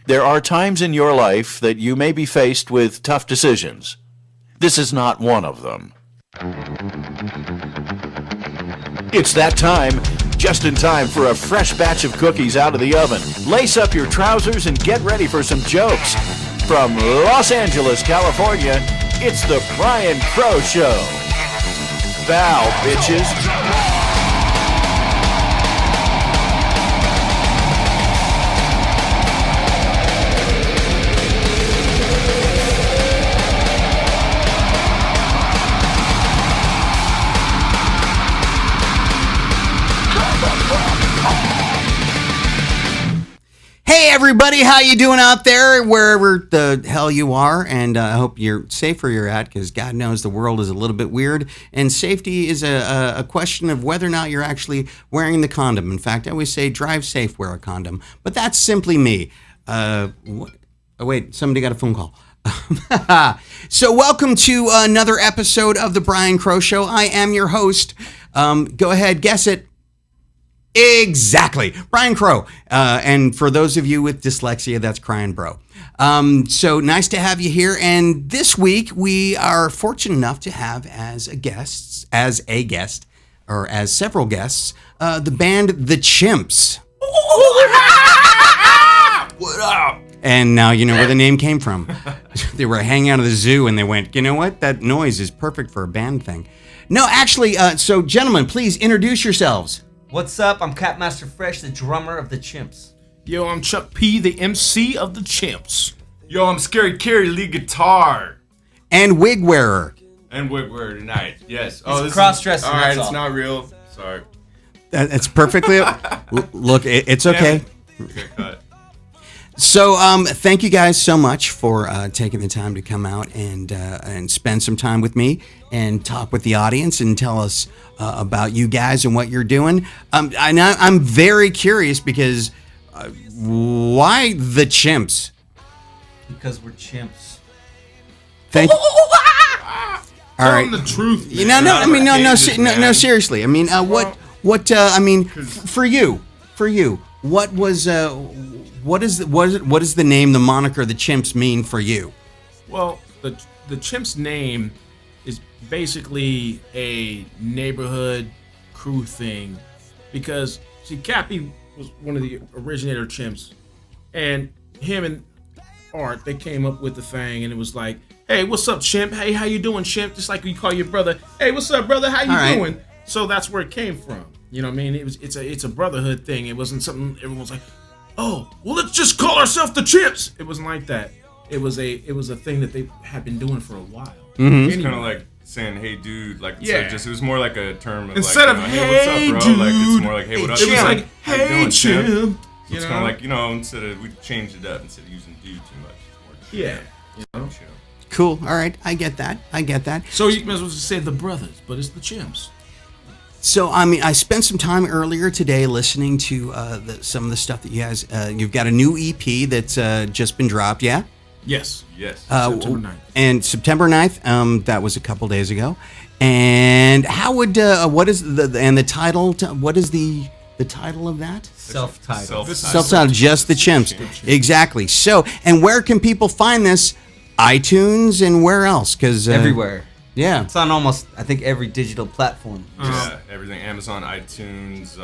There are times in your life that you may be faced with tough decisions. This is not one of them. It's that time, just in time for a fresh batch of cookies out of the oven. Lace up your trousers and get ready for some jokes. From Los Angeles, California, it's the Brian Crow Show. Bow, bitches. Hey everybody, how you doing out there, wherever the hell you are? And I hope you're safe where you're at, because God knows the world is a little bit weird, and safety is a question of whether or not you're actually wearing the condom. In fact, I always say drive safe, wear a condom, but that's simply me. Oh wait, somebody got a phone call. So welcome to another episode of the Brian Crow Show. I am your host. Go ahead, guess it. Exactly. Brian Crow. And for those of you with dyslexia, that's crying bro. So nice to have you here. And this week we are fortunate enough to have as several guests, the band The Chimps. What up? And now you know where the name came from. They were hanging out of the zoo and they went, you know what? That noise is perfect for a band thing. No, actually, so gentlemen, please introduce yourselves. What's up? I'm Capmaster Fresh, the drummer of the Chimps. Yo, I'm Chuck P, the MC of the Chimps. Yo, I'm Scary Carey, lead guitar. And wig wearer. And wig wearer tonight, yes. It's cross-dressing, All right, that's it's all. not real. Sorry. It's perfectly... Look, it's okay. Okay, cut. So, thank you guys so much for taking the time to come out and spend some time with me and talk with the audience and tell us about you guys and what you're doing. I'm very curious because why the Chimps? Because we're chimps. Thank. All right. Tell them the truth. Man. No. Seriously. I mean, for you, what was what is the name, the moniker, the Chimps mean for you? Well, the Chimps name is basically a neighborhood crew thing, because see, Cappy was one of the originator Chimps, and him and Art, they came up with the thing, and it was like, hey, what's up, Chimp? Hey, how you doing, Chimp? Just like you call your brother, hey, what's up, brother? How you doing? So that's where it came from. You know what I mean? It's a brotherhood thing. It wasn't something everyone's like, oh, well, let's just call ourselves the Chimps. It wasn't like that. It was a thing that they had been doing for a while. Mm-hmm. It's kind of like saying, hey, dude. Like, yeah. So it was more like a term of instead like, of hey, what's up, bro? dude. Like, it's more like, hey, what up? It was like, How you hey, doing, Chimp. So it's kind of like, instead of, we changed it up instead of using dude too much. It's more Yeah. chill. Cool. All right. I get that. So you might as well just say the brothers, but it's the Chimps. So, I mean, I spent some time earlier today listening to some of the stuff that you guys, you've got a new EP that's just been dropped, yeah? Yes. September 9th. And September 9th, that was a couple days ago. And how would, what is the title, what is the title of that? Self-titled. Self-titled, just the Chimps. Exactly. So, and where can people find this? iTunes and where else? Because Everywhere. Yeah. It's on almost, I think, every digital platform. Yeah, everything. Amazon, iTunes,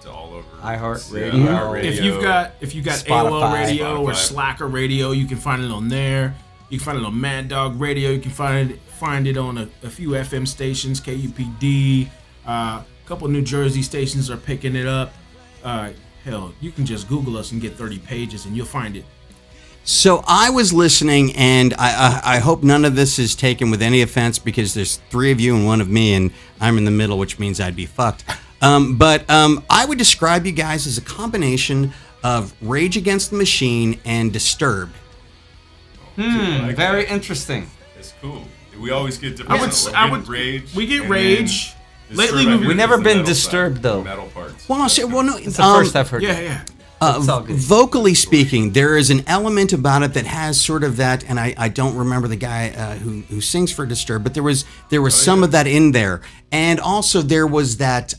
all over. iHeartRadio. iHeartRadio. If you got Spotify. AOL Radio or Spotify. Slacker Radio, you can find it on there. You can find it on Mad Dog Radio. You can find it on a few FM stations, KUPD. A couple of New Jersey stations are picking it up. Hell, you can just Google us and get 30 pages and you'll find it. So I was listening, and I hope none of this is taken with any offense, because there's three of you and one of me, and I'm in the middle, which means I'd be fucked. But I would describe you guys as a combination of Rage Against the Machine and Disturbed. Very interesting. It's cool. We always get different. Rage. We get and Rage. then Lately, Disturbed, I we've think, We've is never the been metal disturbed, side, though. Metal parts. Well, no. It's the first I've heard. Yeah. It's all good. Vocally speaking, there is an element about it that has sort of that, and I don't remember the guy who sings for Disturbed, but there was some of that in there, and also there was that,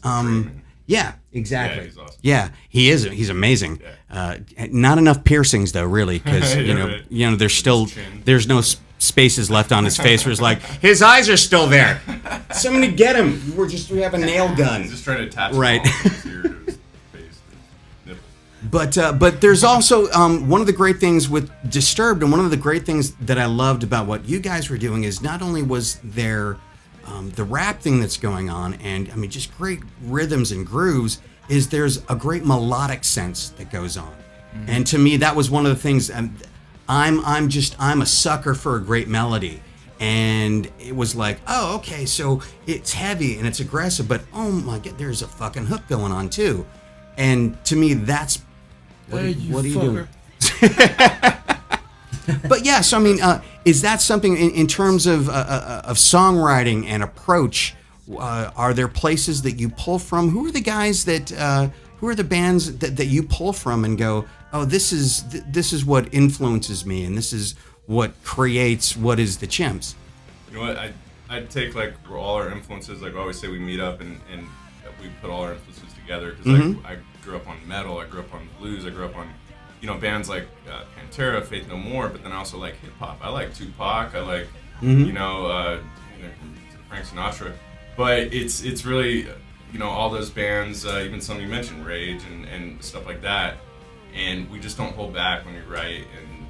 Exactly. Yeah, he's awesome. Yeah, he is. He's amazing. Yeah. Not enough piercings though, really, because Right. there's no spaces left on his face where it's like his eyes are still there. Somebody get him. We have a nail gun. He's just trying to attach Right. his ear to his face, to his nipple. But there's also one of the great things with Disturbed, and one of the great things that I loved about what you guys were doing is not only was there the rap thing that's going on, and I mean just great rhythms and grooves, is there's a great melodic sense that goes on. Mm-hmm. And to me, that was one of the things. I'm a sucker for a great melody, and it was like, oh, okay, so it's heavy and it's aggressive, but oh my god, there's a fucking hook going on too. And to me, that's what are you doing? But yeah, so I mean, is that something in terms of songwriting and approach? Are there places that you pull from? Who are the guys that? Who are the bands that you pull from and go, oh, this is what influences me, and this is what creates what is the Chimps? You know what? I'd take like all our influences. Like I always say, we meet up and we put all our influences together. Because Mm-hmm. I grew up on metal. I grew up on blues. I grew up on bands like Pantera, Faith No More. But then I also like hip hop. I like Tupac. I like Frank Sinatra. But it's really all those bands, even some you mentioned, Rage and stuff like that. And we just don't hold back when we write and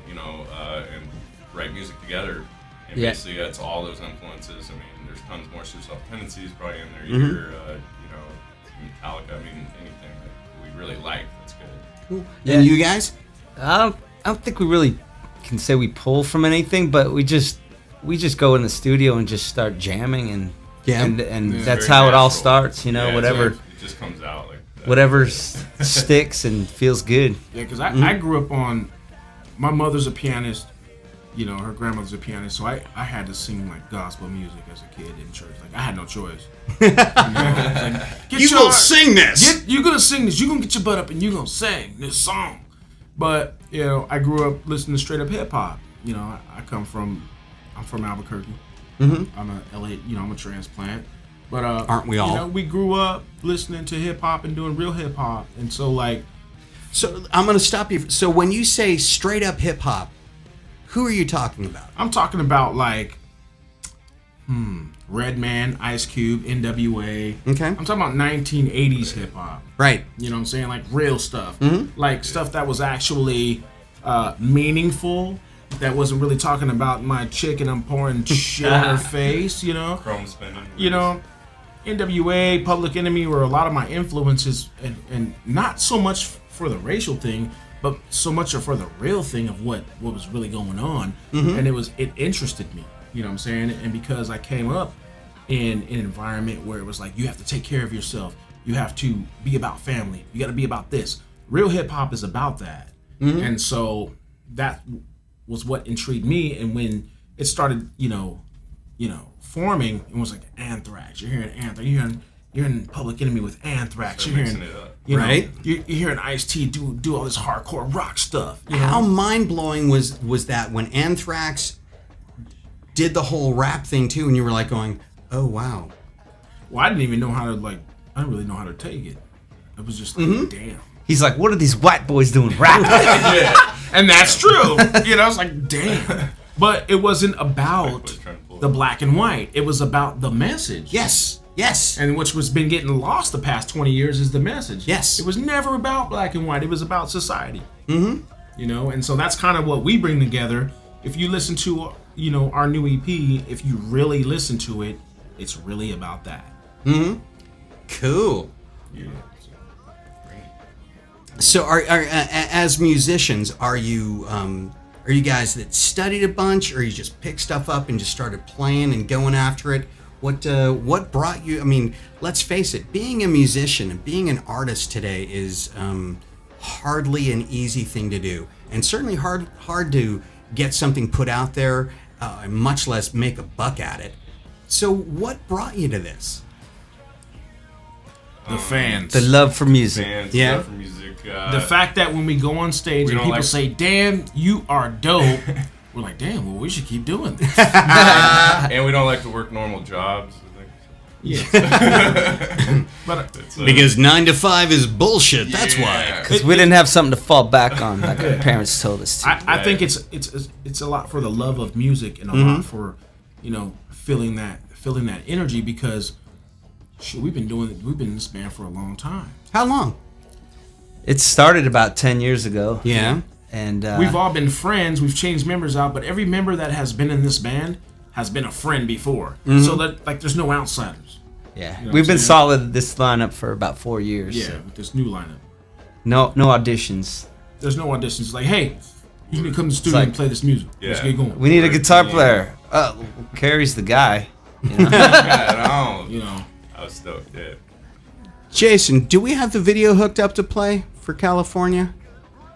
write music together. And basically, it's all those influences. I mean, there's tons more suicidal tendencies probably in there. You hear, Metallica. I mean, anything that we really like, that's good. Cool. Yeah. And you guys? I don't think we really can say we pull from anything, but we just go in the studio and just start jamming and It's that's very how it all natural. starts, Yeah, whatever. It just comes out like that. Whatever sticks and feels good. Yeah, because I grew up on, my mother's a pianist, her grandmother's a pianist, so I had to sing like gospel music as a kid in church. Like I had no choice. You will sing this. You're gonna sing this. You're gonna get your butt up and you're gonna sing this song. But I grew up listening to straight up hip hop. I'm from Albuquerque. Mm-hmm. I'm a LA. I'm a transplant. But aren't we all? We grew up listening to hip hop and doing real hip hop, and so like. So I'm going to stop you. So when you say straight up hip hop, who are you talking about? I'm talking about like, Redman, Ice Cube, NWA. Okay. I'm talking about 1980s hip hop. Right. You know what I'm saying? Like real stuff. Mm-hmm. Like stuff that was actually meaningful. That wasn't really talking about my chick and I'm pouring shit on her face. Chrome spinning. NWA, Public Enemy were a lot of my influences, and not so much for the racial thing, but so much for the real thing of what was really going on. Mm-hmm. And it interested me, you know what I'm saying? And because I came up in an environment where it was like, you have to take care of yourself, you have to be about family, you got to be about this. Real hip hop is about that. Mm-hmm. And so that was what intrigued me. And when it started, forming, it was like Anthrax. You're hearing Anthrax. You're in Public Enemy with Anthrax. So you're hearing, mixing it up. Right. You're hearing Ice-T do all this hardcore rock stuff. How mind-blowing was that when Anthrax did the whole rap thing too, and you were like going, oh wow. Well, I didn't even know how to I didn't really know how to take it. It was just like, damn. He's like, what are these white boys doing rapping? Yeah. And that's true. It's like, damn. But it wasn't about the black and white. It was about the message. Yes. And which was been getting lost the past 20 years is the message. Yes. It was never about black and white. It was about society. Mm-hmm. And so that's kind of what we bring together. If you listen to, our new EP, if you really listen to it, it's really about that. Mm-hmm. Cool. Yeah. So, are as musicians, are you guys that studied a bunch, or you just picked stuff up and just started playing and going after it? What brought you? I mean, let's face it, being a musician and being an artist today is hardly an easy thing to do, and certainly hard to get something put out there, much less make a buck at it. So, what brought you to this? The fans. The love for music. Fans, Yeah. love for music. The fact that when we go on stage We and don't people like- say, damn, you are dope, we're like, damn, well, we should keep doing this. and we don't like to work normal jobs. I think. Yeah. But Because 9 to 5 is bullshit. That's why. Because we didn't have something to fall back on, like our parents told us to. I think it's a lot for the love of music and a lot for, feeling that energy because shit, we've been in this band for a long time. How long? It started about 10 years ago. Yeah. And We've all been friends. We've changed members out, but every member that has been in this band has been a friend before. So that there's no outsiders. yeah, You know we've what been I'm saying? solid this lineup for about 4 years. Yeah, so. with this new lineup. No auditions. There's no auditions. It's like, hey, you need to come to the studio like- and play this music. Let's Yeah. get going. We need a guitar Yeah. player. Carrie's the guy. You know? Yeah, You know. I was stoked. Yeah. Jason, do we have the video hooked up to play for California?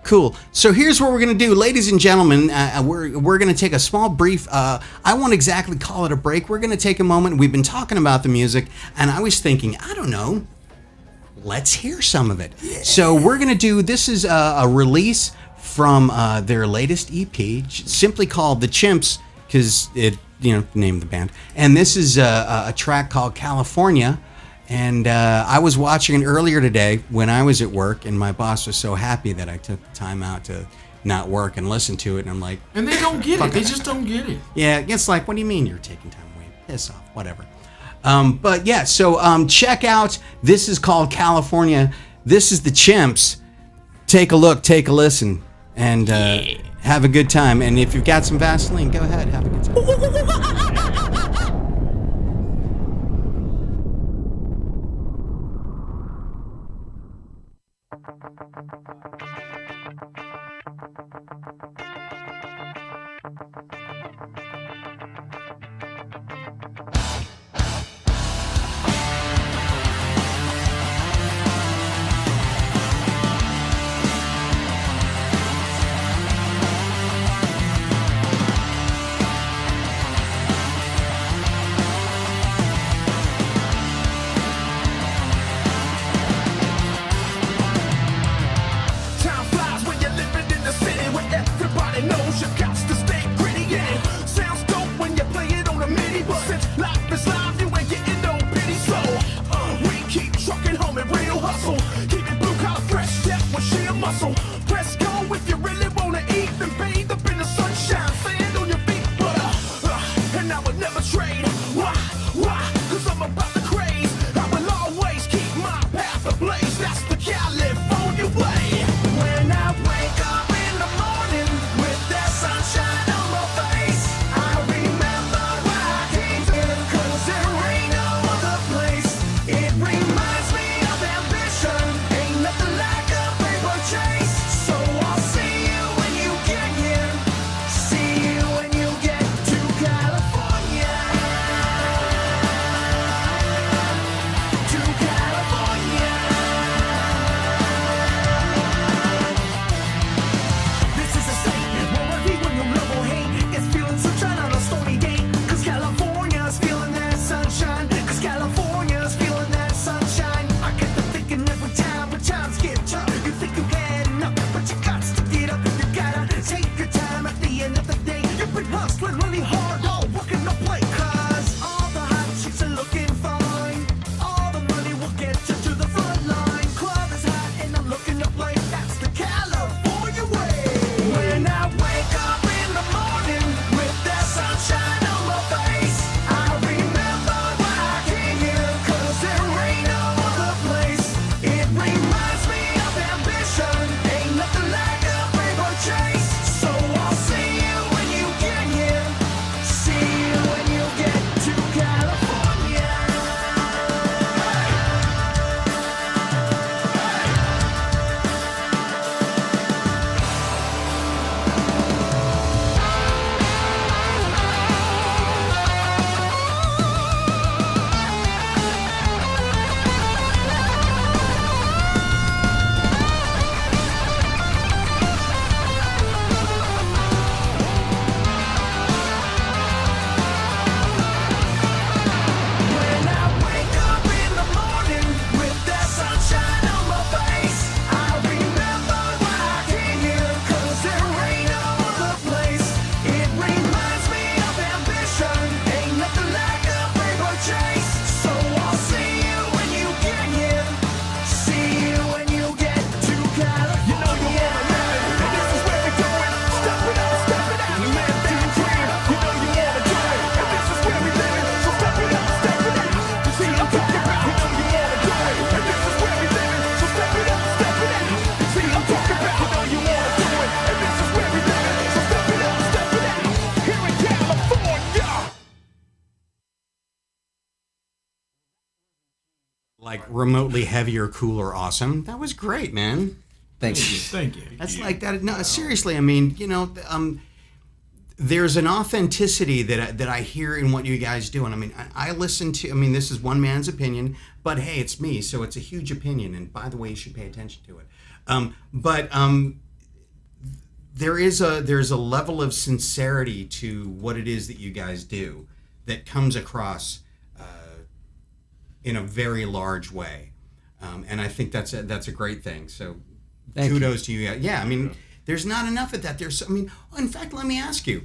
Cool. So here's what we're going to do. Ladies and gentlemen, we're going to take a small brief, I won't exactly call it a break. We're going to take a moment. We've been talking about the music, and I was thinking, I don't know, let's hear some of it. So we're going to do, this is a release from their latest EP, simply called The Chimps, because it, named the band. And this is a track called California. And I was watching it earlier today when I was at work, and my boss was so happy that I took the time out to not work and listen to it. And I'm like, And they don't get it. They just don't get it. yeah, it's like, what do you mean you're taking time away? Piss off, whatever. But yeah, so check out, this is called California. This is the Chimps. Take a look, take a listen, and have a good time. And if you've got some Vaseline, go ahead, have a good time. like remotely heavier, cooler, awesome. That was great, man. Thank you. Thank you. That's like that. No, seriously. I mean, there's an authenticity that I hear in what you guys do, and I mean, I listen to. I mean, this is one man's opinion, but hey, it's me, so it's a huge opinion. And by the way, you should pay attention to it. There's a level of sincerity to what it is that you guys do that comes across in a very large way, and I think that's a great thing. So. Kudos to you. Yeah, I mean, there's not enough of that. In fact, let me ask you,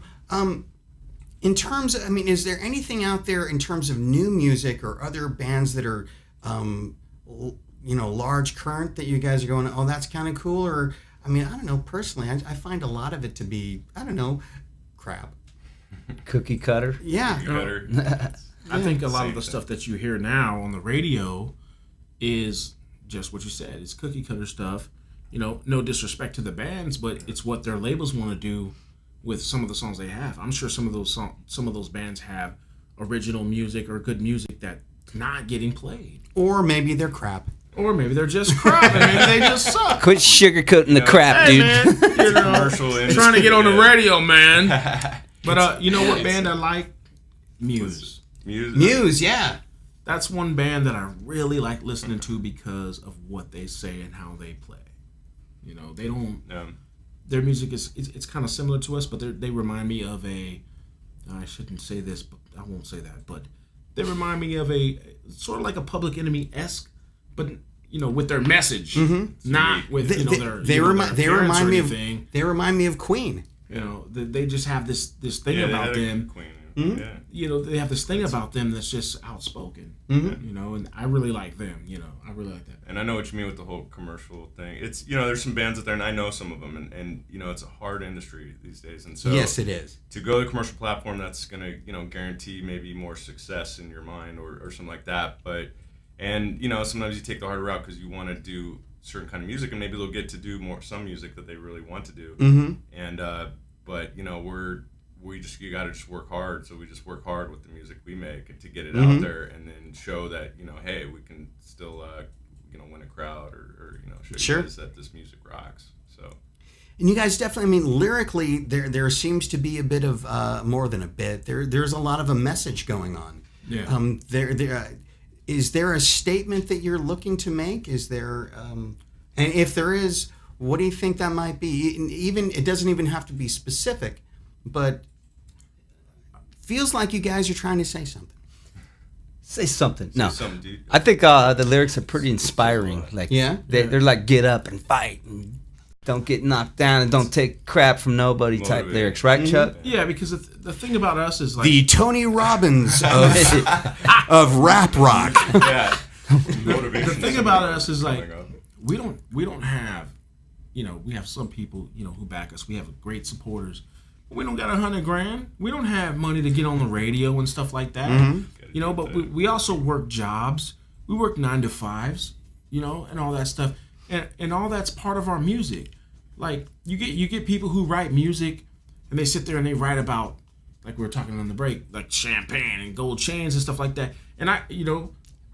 in terms of, is there anything out there in terms of new music or other bands that are, large current that you guys are going, oh, that's kind of cool? Or, I don't know, personally, I find a lot of it to be, crap. Cookie cutter. Yeah. I think a lot of the stuff that you hear now on the radio is just what you said. It's cookie cutter stuff. No disrespect to the bands, but it's what their labels want to do with some of the songs they have. I'm sure some of those bands have original music or good music that's not getting played. Or maybe they're crap. Or maybe they're just crap, and maybe they just suck. Quit sugarcoating the crap, hey, dude. Man, trying to get on the radio, man. But you know what band I like? Muse. Muse, yeah. That's one band that I really like listening to because of what they say and how they play. They don't. Their music it's kind of similar to us, but they remind me of I shouldn't say this, but I won't say that. But they remind me of a sort of like a Public Enemy-esque, but with their message, not with they remind me of Queen. They just have this thing about them. Queen. Mm-hmm. They have this thing about them that's just outspoken. Mm-hmm. And I really like them. I really like that. And I know what you mean with the whole commercial thing. It's there's some bands out there, and I know some of them, and it's a hard industry these days. And so yes, it is. To go to a commercial platform that's gonna guarantee maybe more success in your mind or something like that. But sometimes you take the harder route because you want to do certain kind of music, and maybe they'll get to do some music that they really want to do. Mm-hmm. And you got to just work hard. So we just work hard with the music we make and to get it out there, and then show that hey, we can still win a crowd or show you guys that this music rocks. So. And you guys definitely, lyrically, there seems to be a bit of more than a bit. There's a lot of a message going on. Yeah. Is there a statement that you're looking to make? Is there, and if there is, what do you think that might be? Even it doesn't even have to be specific, but feels like you guys are trying to say something. Say something. No, something, dude. I think the lyrics are pretty inspiring. Like, they're like get up and fight and don't get knocked down and don't take crap from nobody type lyrics, right, Chuck? Yeah, because the thing about us is like the Tony Robbins of rap rock. Yeah. The thing about us is like we don't have, we have some people who back us. We have great supporters. We don't got $100,000. We don't have money to get on the radio and stuff like that. Mm-hmm. But we also work jobs. We work 9 to 5s, and all that stuff. And all that's part of our music. Like you get people who write music and they sit there and they write about, like we were talking on the break, like champagne and gold chains and stuff like that. And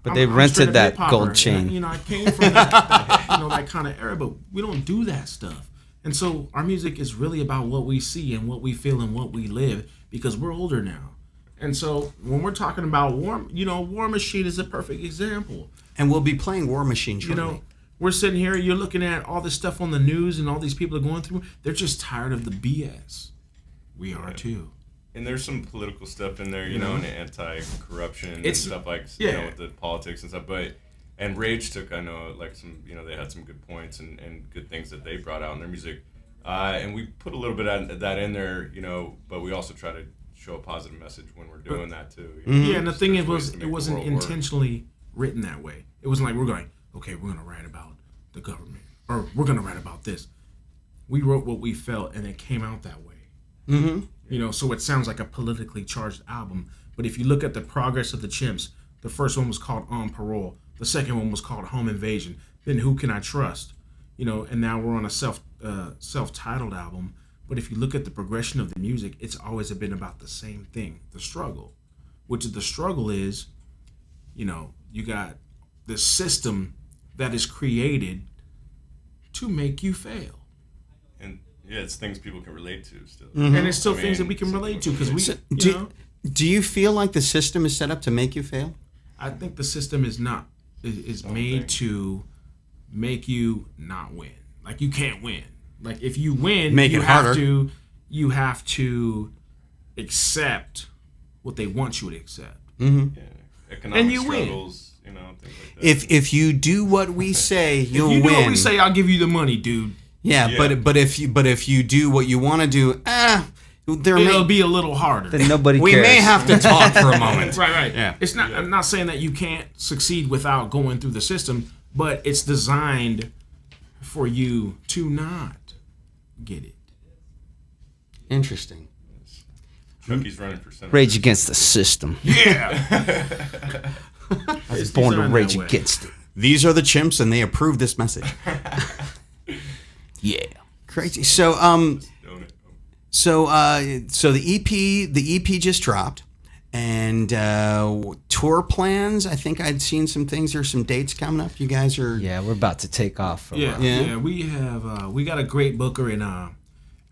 but they rented that gold chain. And I came from that kind of era, but we don't do that stuff. And so our music is really about what we see and what we feel and what we live, because we're older now. And so when we're talking about War Machine is a perfect example. And we'll be playing War Machine shortly. We're sitting here, you're looking at all this stuff on the news and all these people are going through. They're just tired of the BS. We are too. And there's some political stuff in there, and anti-corruption and stuff like, with the politics and stuff. And Rage took, I know, like some, they had some good points and good things that they brought out in their music. And we put a little bit of that in there, but we also try to show a positive message when we're doing that too. Yeah, and the thing it wasn't intentionally written that way. It wasn't like we're going, okay, we're going to write about the government, or we're going to write about this. We wrote what we felt, and it came out that way. Mm-hmm. So it sounds like a politically charged album. But if you look at the progress of the Chimps, the first one was called On Parole. The second one was called Home Invasion. Then Who Can I Trust? And now we're on a self-titled album. But if you look at the progression of the music, it's always been about the same thing, the struggle. Which the struggle is, you got the system that is created to make you fail. And yeah, it's things people can relate to still. And it's still things that we can relate to because do you feel like the system is set up to make you fail? I think the system is made to make you not win. Like you can't win. Like if you win, you have to accept what they want you to accept. Mm-hmm. Yeah. Economic And you struggles, things like that. If you do what we say, you'll win. If you do what we say, I'll give you the money, dude. Yeah. But if you do what you want to do, it'll be a little harder. Then nobody we cares. may have to talk for a moment. Right. Yeah. It's not. I'm not saying that you can't succeed without going through the system, but it's designed for you to not get it. Interesting. Chucky's running for senator. Rage against the system. Yeah. I was born to rage against it. These are the chimps, and they approve this message. Yeah. Crazy. So the EP just dropped, and tour plans. I think I'd seen some things. There's some dates coming up. You guys are We're about to take off. For a while. Yeah. We have we got a great booker in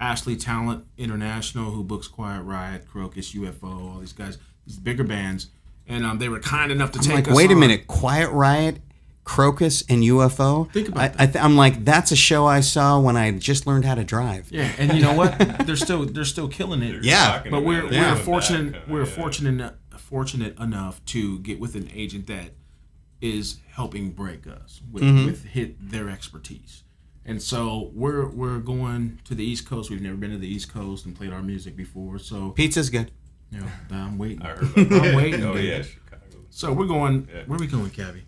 Ashley Talent International who books Quiet Riot, Crocus, UFO, all these guys, these bigger bands, and they were kind enough to take us. Wait a on. minute, Quiet Riot, Crocus, and UFO. Think about that. I'm like, that's a show I saw when I just learned how to drive. Yeah, and you know what? They're still killing it. Yeah, Talking But about we're it. fortunate enough to get with an agent that is helping break us with their expertise. And so we're going to the East Coast. We've never been to the East Coast and played our music before. So Pizza's good. I'm waiting. I heard about that. I'm waiting. Oh dude. yeah, Chicago. So we're going. Where are we going, Cabby?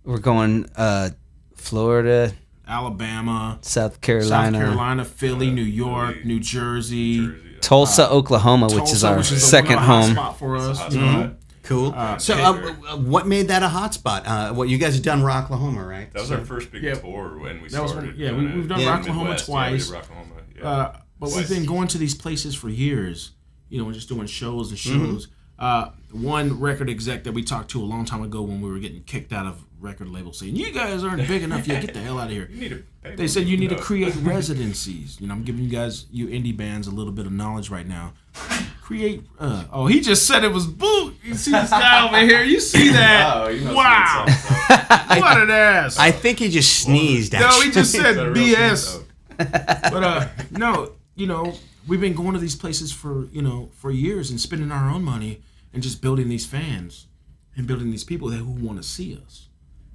We're going Florida, Alabama, South Carolina, Philly, New York, Philly, New Jersey. Tulsa, Oklahoma, which is our second home. spot for us. Hot You know? spot. Cool. What made that a hotspot? What you guys have done, Rocklahoma, right? That was our first big tour when we That was started. we've done Rocklahoma Midwest, twice. Yeah, we did Rocklahoma, yeah. But we've been going to these places for years. We're just doing shows and shows. One record exec that we talked to a long time ago when we were getting kicked out of record labels saying, "You guys aren't big enough yet. Get the hell out of here." You need to pay They said you need to create residencies. I'm giving you indie bands a little bit of knowledge right now. Create. He just said it was boo. You see this guy over here? You see that? Oh, you must Wow. have What an ass. I think he just sneezed. No, Actually. he just said Is that a real BS. thing? But no, we've been going to these places for years and spending our own money and just building these fans and building these people who want to see us.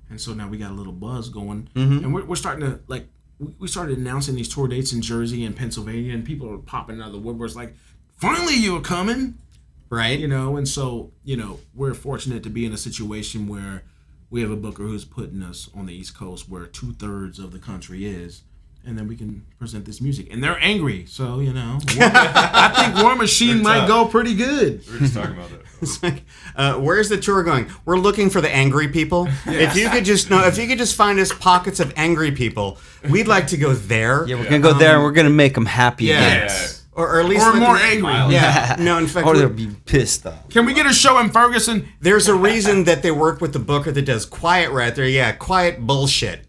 And so now we got a little buzz going, and we're starting to we started announcing these tour dates in Jersey and Pennsylvania, and people are popping out of the woodworks like, "Finally, you're coming!" Right. And so we're fortunate to be in a situation where we have a booker who's putting us on the East Coast, where 2/3 of the country is. And then we can present this music. And they're angry. So, I think War Machine might go pretty good. We were just talking about that. It's like, where's the tour going? We're looking for the angry people. If you could just find us pockets of angry people, we'd like to go there. Yeah, we're gonna go there and we're gonna make them happy. Yeah. again. Yeah. Or at least Or let more them- angry. Yeah. No, in fact, Or they'll be pissed off. Can we get a show in Ferguson? there's a reason that they work with the booker that does Quiet Riot there. Yeah, quiet bullshit.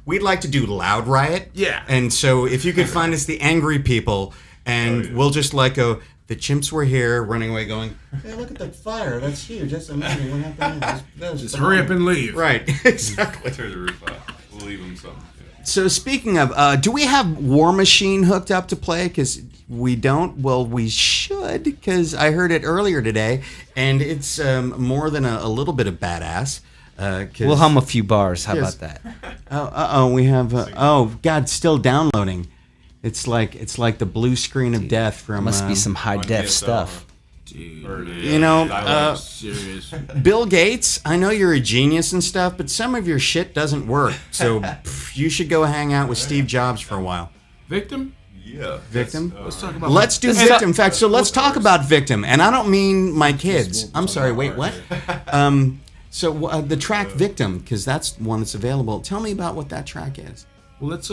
We'd like to do Loud Riot. Yeah. And so if you could find us the angry people, and we'll just go, the chimps were here, running away going, hey, look at that fire. That's huge. That's amazing. What happened? Just hurry up and leave. Right. Exactly. Tear the roof off. We'll leave them something. Yeah. So speaking of, do we have War Machine hooked up to play? Because we don't. Well, we should, because I heard it earlier today, and it's more than a little bit of badass. We'll hum a few bars. How Yes. about that? We have. God, still downloading. It's like the blue screen of death from. Must be some high on def DSL, stuff. Dial-up. Serious. Bill Gates. I know you're a genius and stuff, but some of your shit doesn't work. So you should go hang out with Steve Jobs for a while. Victim? Yeah. Victim? Let's talk about Let's do Victim. In fact, so let's talk about Victim. And I don't mean my kids. I'm sorry, wait, what? So the track Victim, because that's one that's available. Tell me about what that track is. Well, let's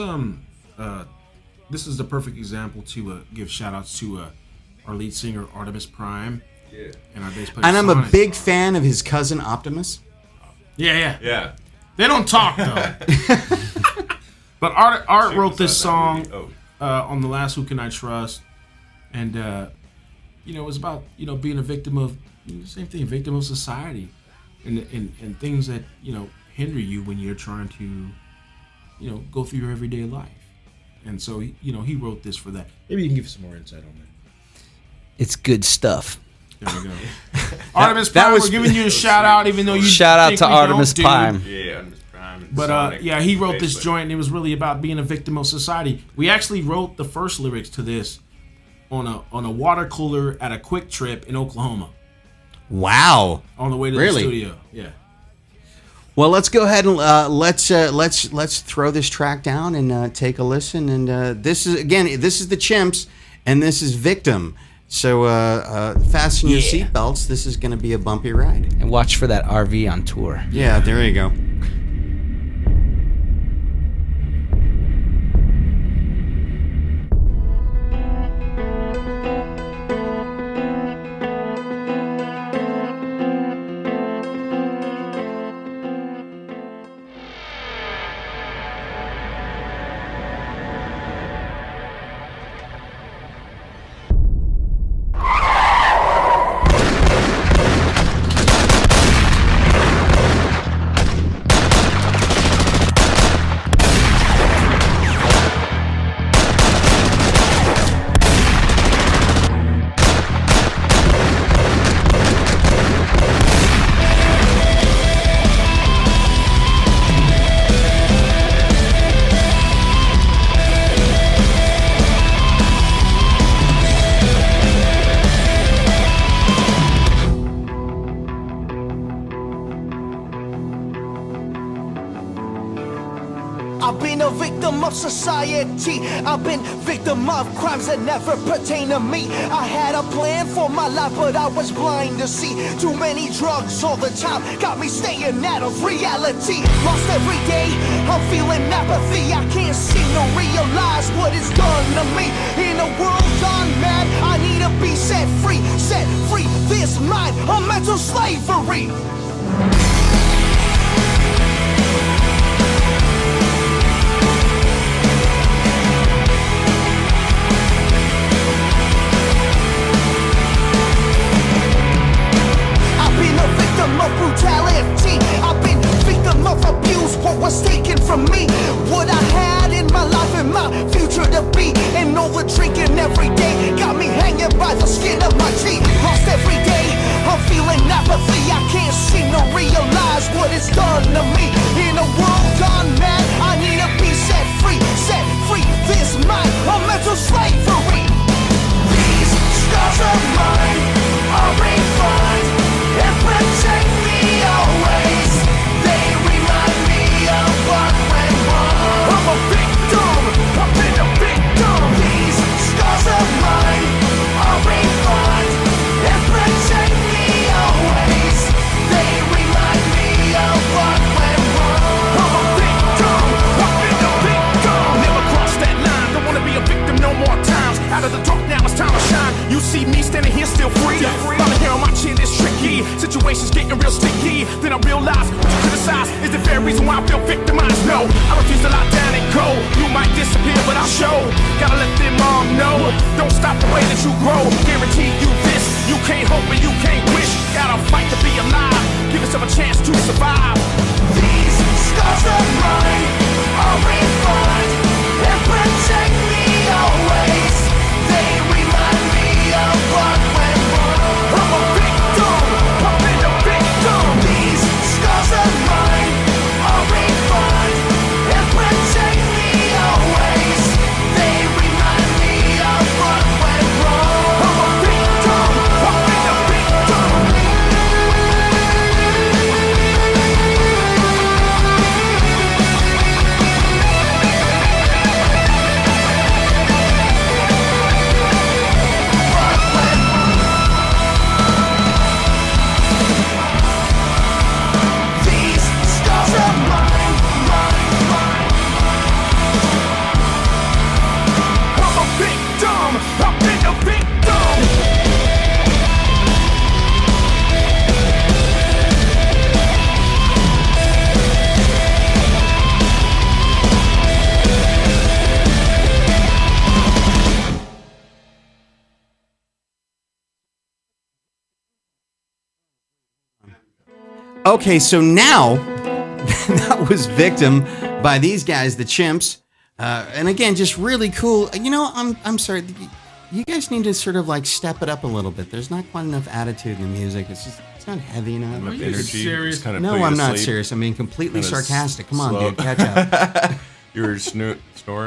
this is the perfect example to give shout outs to our lead singer Artemis Prime. Yeah. And our bass player And I'm a Sonic. big fan of his cousin Optimus. Yeah. Yeah. They don't talk though. But Art wrote this song on the last Who Can I Trust, and it was about being a victim of same thing, victim of society, and things that hinder you when you're trying to go through your everyday life. And so he wrote this for that. Maybe you can give us some more insight on that. It's good stuff. There we go. Artemis Prime, we're giving you a shout out, even though you shout out to Artemis Prime. Yeah, Artemis Prime. But he wrote this joint, and it was really about being a victim of society. We actually wrote the first lyrics to this on a water cooler at a Quick Trip in Oklahoma. Wow! On the way to the studio. Yeah. Well, let's go ahead and let's throw this track down and take a listen. And this is the Chimps, and this is Victim. So fasten your seatbelts. This is going to be a bumpy ride. And watch for that RV on tour. Yeah, there you go. I've been a victim of society. I've been victim of crimes that never pertain to me. I had a plan for my life, but I was blind to see. Too many drugs all the time got me staying out of reality. Lost every day, I'm feeling apathy. I can't seem to realize what it's done to me. In a world gone mad, I need to be set free. Set free this mind of mental slavery. Of brutality, I've been victim of abuse. What was taken from me, what I had in my life and my future to be. And all the drinking every day got me hanging by the skin of my teeth. Lost every day, I'm feeling apathy. I can't seem to realize what it's done to me. In a world gone mad, I need to be set free. Set free this mind of mental slavery. These scars of mine are refined and protect me always. They remind me of what went wrong. I'm a victim, I've been a victim. These scars of mine are refined and protect me always. They remind me of what went wrong. I'm a victim, I've been a victim. Never cross that line, don't wanna be a victim no more times. Out of the dark now it's time to shine. You see me standing here still free. From the hair on my chin is tricky. Situations getting real sticky. Then I realize what you criticize is the very reason why I feel victimized. No, I refuse to lie down and go. You might disappear, but I'll show. Gotta let them all know. Don't stop the way that you grow. Guarantee you this. You can't hope and you can't wish. Gotta fight to be alive. Give yourself a chance to survive. These scars of mine are refined and protect me always. They remind me of what went wrong. I'm a victim, I've been a victim. These scars of mine are refined and protect me always. They remind me of what went Okay, so now that was Victim by these guys, the Chimps. And again, just really cool. You know, I'm sorry. You guys need to sort of like step it up a little bit. There's not quite enough attitude in the music. It's not heavy enough. Are you energy. serious? Kind of No, I'm not serious. I'm being completely Kinda sarcastic. Come on, slow. dude, catch up. You were snoring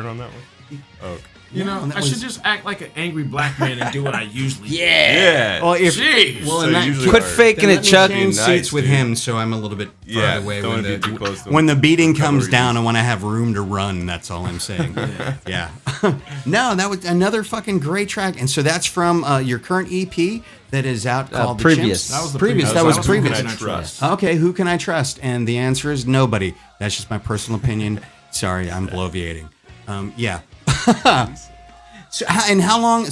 on that one? Oh, okay. You know, that I should just act like an angry black man and do what I usually do. Yeah. Well, if Jeez. well, So in that usually Quit are- faking then it, let me Chuck. change Nice, seats with dude. him, so I'm a little bit Yeah, farther away. don't When wanna be too close to when the beating couple comes down, I reasons. want to have room to run. That's all I'm saying. Yeah. No, that was another fucking great track, and so that's from your current EP that is out called The previous. Chimps. That was the previous. previous. That was Who previous. Can I Trust? Okay, who can I trust? And the answer is nobody. That's just my personal opinion. Sorry, I'm bloviating. Yeah. So, and how long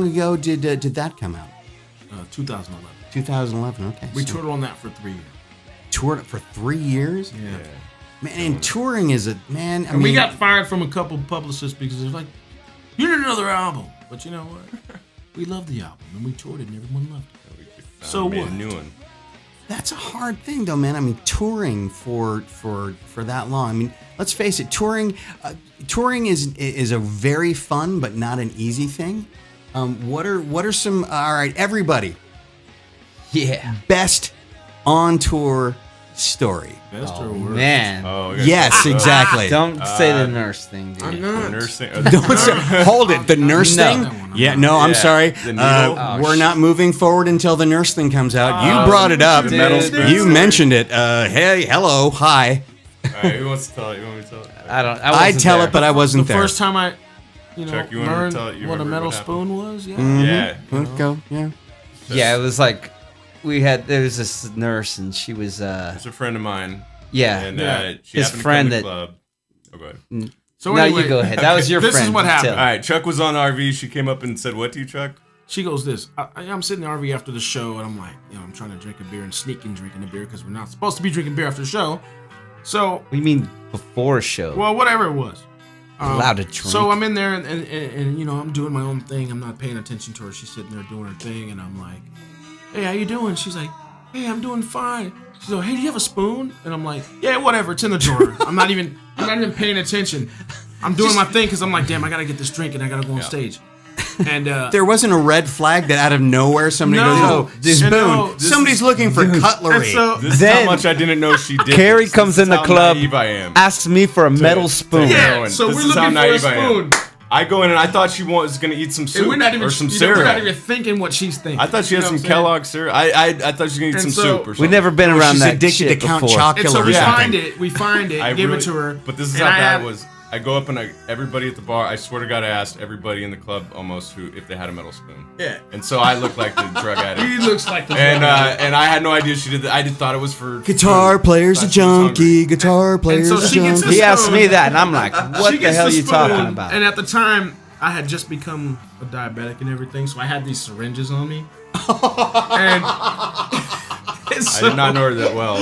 ago did that come out? 2011. 2011. Okay. We so toured on that for 3 years. toured it for 3 years. Yeah. Man, and touring is a man. I And mean, we got fired from a couple publicists because they're like, you need another album. But you know what? We loved the album and we toured it and everyone loved it. So made what? a new one. that's a hard thing, though, man. I mean, touring for that long. I mean, let's face it, touring is a very fun but not an easy thing. What are some? All right, everybody, Yeah. best on tour story. Best or Oh, worst? man. Oh, okay. Yes, exactly. Don't say the nurse thing, dude. I'm not. Nursing. Don't say, hold it. The nurse No. thing? That one, Yeah, no, I'm Yeah. sorry. The needle? We're not moving forward until the nurse thing comes out. You brought it up. the metal spoon You story? mentioned it. Hey, hello, hi. All right, who wants to tell it? You want me to tell it? I don't. I'd wasn't tell there. it, but I wasn't The there. first time I, Chuck, you wanna learned tell it? You what a remember metal what happened? spoon was. Yeah. Yeah. Let's go. Yeah. Yeah, it was like there was this nurse and she was It's a friend of mine. yeah. And Yeah. she His happened to friend come to the that- club. Oh, go ahead. So no, anyway, you go ahead. That was your this friend. is what happened. Tell. All right, Chuck was on RV. She came up and said, "What to you, Chuck?" She goes this. I'm sitting in the RV after the show, and I'm like, I'm trying to drink a beer and sneaking drinking a beer because we're not supposed to be drinking beer after the show. So, What do you mean before a show? well, whatever it was. Allowed to drink. So I'm in there, and I'm doing my own thing. I'm not paying attention to her. She's sitting there doing her thing, and I'm like, hey, how you doing? She's like, hey, I'm doing fine. She's like, hey, do you have a spoon? And I'm like, yeah, whatever. It's in the drawer. I'm not even paying attention. I'm doing my thing because I'm like, damn, I gotta get this drink and I gotta go on stage. And There wasn't a red flag that out of nowhere somebody No. goes, oh, this And spoon. no, this Somebody's looking for cutlery. and so This is Then- how much I didn't know she did. Carrie this. comes This in is the how club, naive I am. asks me for a metal spoon. Yeah, Heroin. so This we're is how looking for a naive I am. spoon. I go in and I thought she was going to eat some soup and we're not even or some we're cereal. not even thinking what she's thinking. I thought she had You know some what I'm saying? Kellogg's cereal. I thought she was going to eat And some so- soup or something. We've never been around She's that addicted shit to Count before. Chocula And so or we something. find it, I give really- it to her. But this is and how I bad had- it was. I go up and everybody at the bar, I swear to God, I asked everybody in the club almost if they had a metal spoon. Yeah. And so I looked like the drug He addict. looks like the And I had no idea she did that. I just thought it was for Guitar food. player's a Thought she was hungry. junkie. Guitar player's so a she gets junkie. He asked spoon. me that, and I'm like, what She the gets hell are you spoon, talking about? And at the time, I had just become a diabetic and everything, so I had these syringes on me. and I did not know her that well.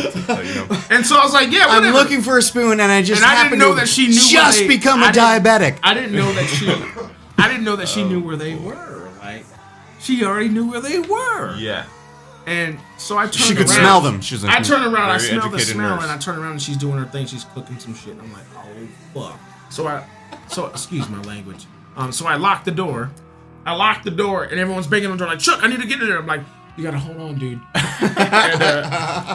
And so I was like, yeah, whatever. I'm looking for a spoon, and I just And I didn't happened know to that she knew just where they- become a I didn't- diabetic. I didn't know that she knew where they were. Like, she already knew where they were. Yeah. And so I turned She could around. smell them. She was like, I turn around, I Very smell the educated smell, nurse. and I turn around and she's doing her thing. She's cooking some shit. And I'm like, oh fuck. So excuse my language. So I locked the door. And everyone's banging on the door like, Chuck, I need to get in there. I'm like, you gotta hold on, dude.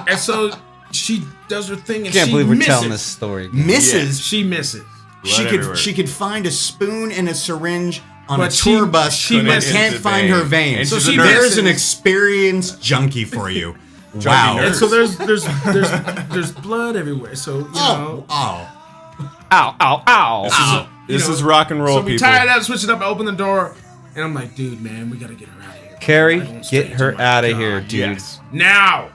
and so she does her thing, and Can't she believe we're misses. telling this story. again. misses. She misses. Blood everywhere. She could find a spoon and a syringe on But a tour she- bus, she but misses can't the find vein. her vein. And So she's a there's nurse. an experienced junkie for you. Wow. nurse. And so there's blood everywhere. So you know. Oh. Ow, ow, ow. This You know, is rock and roll, So we people. tied up, switch it up, I open the door, and I'm like, dude, man, we gotta get her out of here. Carrie, Like on get stage. her Oh my out of God, here, dude. Yes. Now.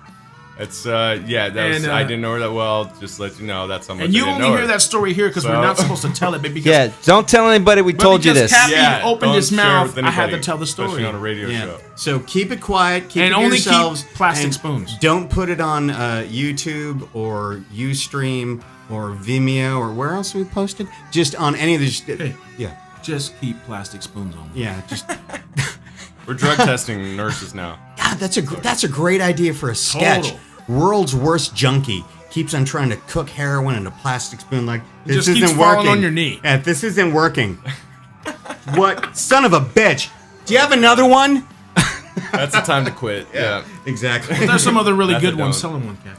It's yeah, that was, And, I didn't know her that well. Just to let you know, that's how much And you I didn't only know hear her. that story here because we're So- not supposed to tell it, but because Yeah, don't tell anybody we but told you because this. Cappy Yeah, opened don't his share mouth, with I had to anybody, tell the story. especially on a radio Yeah. show. So keep it quiet. Keep And it to only keep yourselves, plastic and spoons. Don't put it on YouTube or Ustream or Vimeo or where else we posted. Just on any of these. Hey. Yeah. Just keep plastic spoons on. Yeah. Just We're drug testing nurses now. God, that's a great idea for a sketch. Total. world's worst junkie keeps on trying to cook heroin in a plastic spoon like, this just isn't keeps falling working. on your knee. Yeah, this isn't working. What? Son of a bitch. Do you have another one? That's the time to quit. Yeah. Exactly. There's some other really That's good a ones. don't. Selling one, Cat.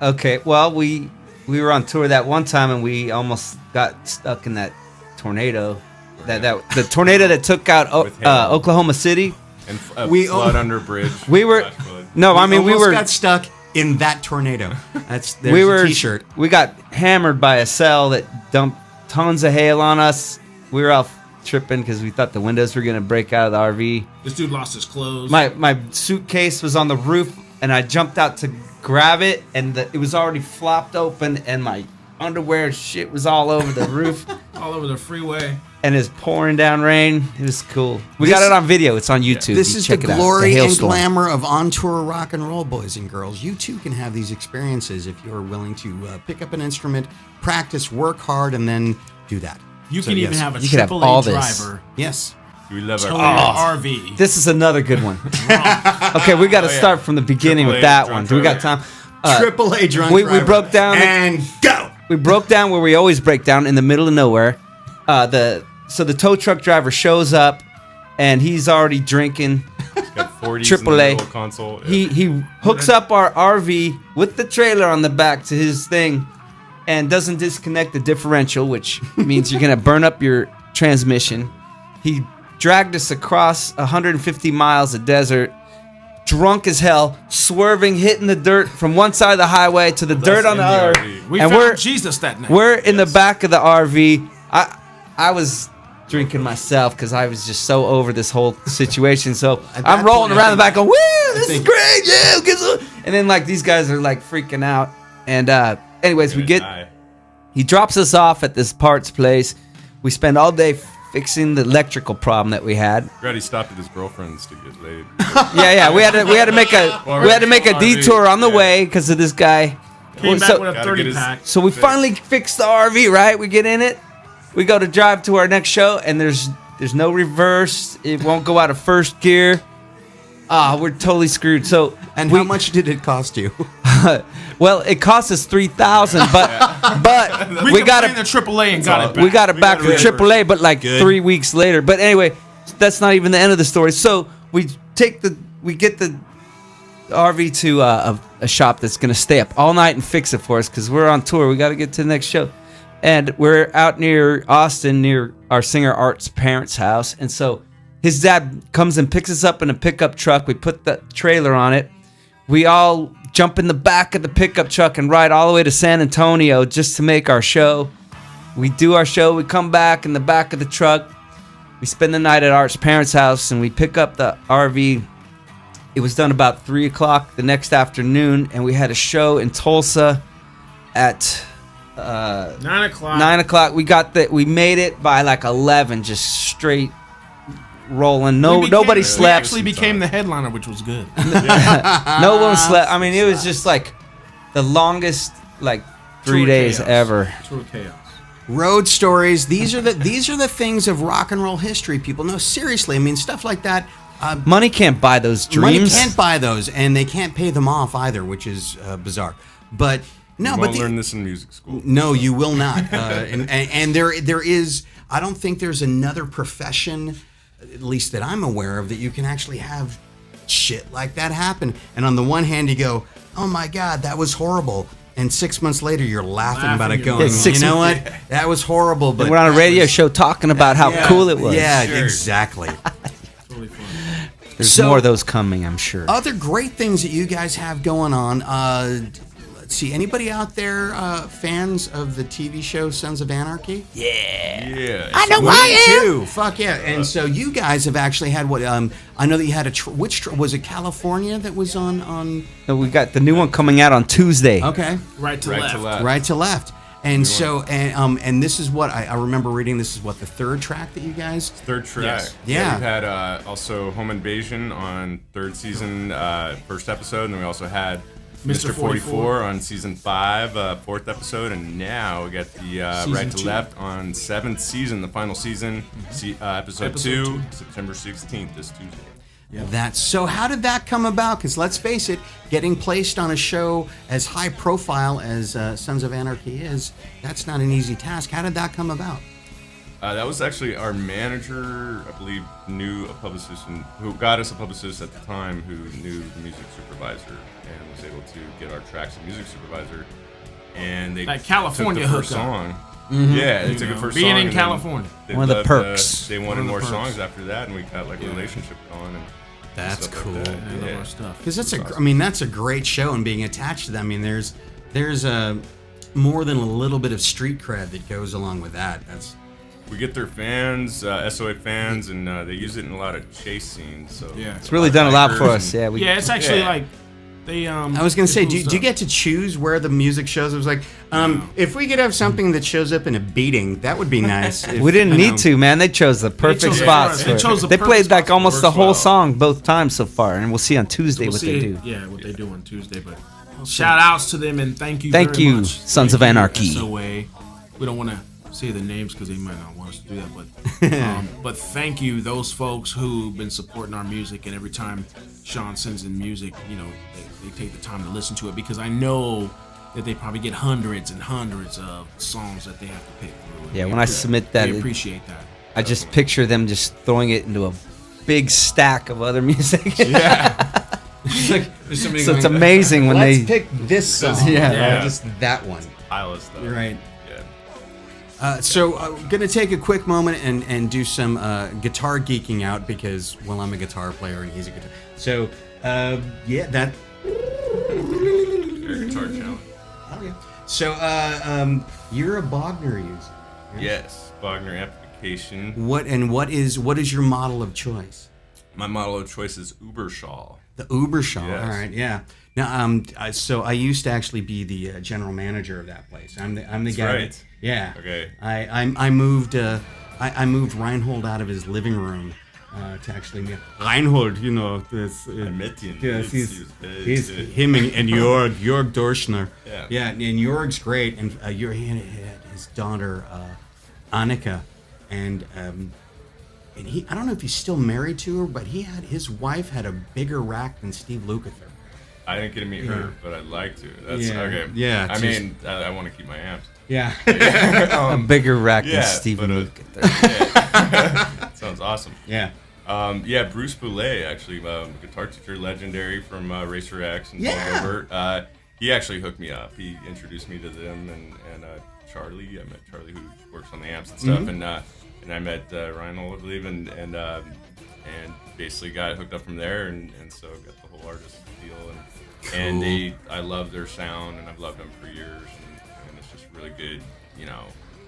Okay, well, we were on tour that one time, and we almost got stuck in that tornado. The tornado that took out With hail. Oklahoma City. And We flood all- under a bridge. We were Flash flood. no, I mean we almost were got stuck in that tornado. There's we were a t-shirt. We got hammered by a cell that dumped tons of hail on us. We were all tripping because we thought the windows were gonna break out of the RV. This dude lost his clothes. My suitcase was on the roof, and I jumped out to grab it, and it was already flopped open, and my underwear shit was all over the roof, all over the freeway. and it's pouring down rain. It was cool. We This- got it on video. It's on YouTube. This You is the check it out. glory and hailstorm. glamour of on-tour rock and roll, boys and girls. You too can have these experiences if you're willing to pick up an instrument, practice, work hard, and then do that. You So, can even yes. have a You could have AAA all this. driver Yes. We love tow our your RV. This is another good one. Okay, we got to start from the beginning with AAA that drunk one. Do we got driver. time? AAA drunk we driver. broke down and go. We broke down where we always break down in the middle of nowhere. So the tow truck driver shows up, and he's already drinking. got 40s AAA. in the middle console. He hooks up our RV with the trailer on the back to his thing, and doesn't disconnect the differential, which means you're gonna burn up your transmission. He dragged us across 150 miles of desert, drunk as hell, swerving, hitting the dirt from one side of the highway to the dirt on the in the other. RV. We and found we're Jesus that night. we're in the back of the RV. I was drinking myself because I was just so over this whole situation. So At I'm that rolling point, I around the think- back going, woo, this is think- great, yeah. And then like these guys are like freaking out. And anyways, we get, he drops us off at this parts place. We spend all day fixing the electrical problem that we had. Grady stopped at his girlfriend's to get laid. Yeah, we had to make a RV, detour on the yeah. way because of this guy. Came back So- with a Gotta 30 get his- pack. So we finally fixed the RV, right? We get in it. We go to drive to our next show, and there's no reverse. It won't go out of first gear. We're totally screwed. So And how much did it cost you? well, it cost us $3,000, but we got complained it. to AAA and got it back. We got it back from got it AAA, but like Good. 3 weeks later. But anyway, that's not even the end of the story. So we get the RV to a shop that's gonna stay up all night and fix it for us because we're on tour. We got to get to the next show, and we're out near Austin, near our singer Art's parents' house. And so his dad comes and picks us up in a pickup truck. We put the trailer on it. We all jump in the back of the pickup truck and ride all the way to San Antonio just to make our show. We do our show. We come back in the back of the truck. We spend the night at Art's parents' house, and we pick up the RV. It was done about 3 o'clock the next afternoon, and we had a show in Tulsa at 9 o'clock. 9 o'clock. We made it by like 11, just straight rolling. Nobody We slept. actually became the headliner, which was good. No one slept. I mean, it was just like the longest like 3 Tour days chaos. ever. Tour chaos. Road stories. These are the things of rock and roll history. People, no, seriously. I mean, stuff like that. Money can't buy those dreams. Money can't buy those, and they can't pay them off either, which is bizarre. But no, You but won't learn this in music school. no, you will not. And there is. I don't think there's another profession, at least that I'm aware of, that you can actually have shit like that happen. And on the one hand, you go, "Oh my God, that was horrible," and 6 months later, you're laughing about it, you're going, laughing. "You know what? That was horrible." But We're on a that radio was- show talking about how cool it was. Yeah, Sure. exactly. Totally fun. There's So- more of those coming, I'm sure. Other great things that you guys have going on. Let's see. Anybody out there fans of the TV show Sons of Anarchy? Yeah. I know Me too. Fuck yeah! And so you guys have actually had what? I know that you had was it California that was on? No, we got the new one coming out on Tuesday. Okay, Right to Right left. to left. right to left. And so and this is what I remember reading. This is what the third track that you guys. Third track. Yes. Yeah. We've had also Home Invasion on third season, first episode, and then we also had Mr. Mr. 44 on season 5, fourth episode, and now we got the Right to 2. Left on 7th season, the final season, episode Episode 2, two. September 16th, this Tuesday. So how did that come about? Because let's face it, getting placed on a show as high profile as Sons of Anarchy is, that's not an easy task. How did that come about? That was actually our manager, I believe, knew a publicist who got us a publicist at the time who knew the music supervisor and was able to get our tracks to music supervisor. And they Like California took the first hookup. song. Yeah, they took the first Being song. in and California. they One of the loved, perks. They One wanted of the more perks. songs after that, and we got like a relationship going. And That's stuff cool. like that. I love Yeah. our stuff. Because that's a great show, and being attached to them. I mean, there's more than a little bit of street cred that goes along with that. We get their fans, SOA fans, and they use it in a lot of chase scenes. So Yeah. It's really done a lot for bikers us. and- Yeah, It's actually Yeah. like they. I was gonna say, do boost you up. get to choose where the music shows? It was like, if we could have something that shows up in a beating, that would be nice. we didn't need to, man. They chose the perfect chose the spots. first- for they it. chose the They perfect played like spots. almost the Works whole well. song both times so far, and we'll see on Tuesday We'll what see they do. Yeah, what they do on Tuesday. But shout outs to them and thank you. Thank very you, much. Sons of Thank you, Anarchy. SOA. We don't want to say the names because they might not want us to do that, but thank you, those folks who've been supporting our music, and every time Sean sends in music, they take the time to listen to it, because I know that they probably get hundreds and hundreds of songs that they have to pick through. Yeah, when I submit that, we it- appreciate that. I just picture them just throwing it into a big stack of other music. So it's amazing when Let's they. pick this song. Yeah. Just that one. pile of stuff. Right. Yeah. So going to take a quick moment and do some guitar geeking out because, well, I'm a guitar player and he's a guitar. So, yeah, that. Air guitar challenge. Oh, yeah. So, you're a Bogner user. Yes. Wagner amplification. What is your model of choice? My model of choice is Ubershaw. The Ubershaw. Yes. All right, yeah. Now, so I used to actually be the general manager of that place. I'm the That's guy. right. Yeah. Okay. I moved Reinhold out of his living room to actually meet Reinhold. You know this. I met him. Yes, he's He's him and Jörg Dorschner. Yeah. Yeah, and Jörg's great, and Jörg had his daughter Annika, and he, I don't know if he's still married to her, but his wife had a bigger rack than Steve Lukather. I didn't get to meet her, but I'd like to. That's Yeah. okay. Yeah, I it's mean, I want to keep my amps. Yeah. A bigger rack yeah, than Stephen but, Luke. Sounds awesome. Yeah. Yeah, Bruce Boulay, actually, guitar teacher, legendary from Racer X and Yeah. Paul Gilbert. He actually hooked me up. He introduced me to them and Charlie. I met Charlie, who works on the amps and stuff, and I met Reinhold, I believe, and basically got hooked up from there, and so got the whole artist deal. And I love their sound, and I've loved them for years, and it's just really good,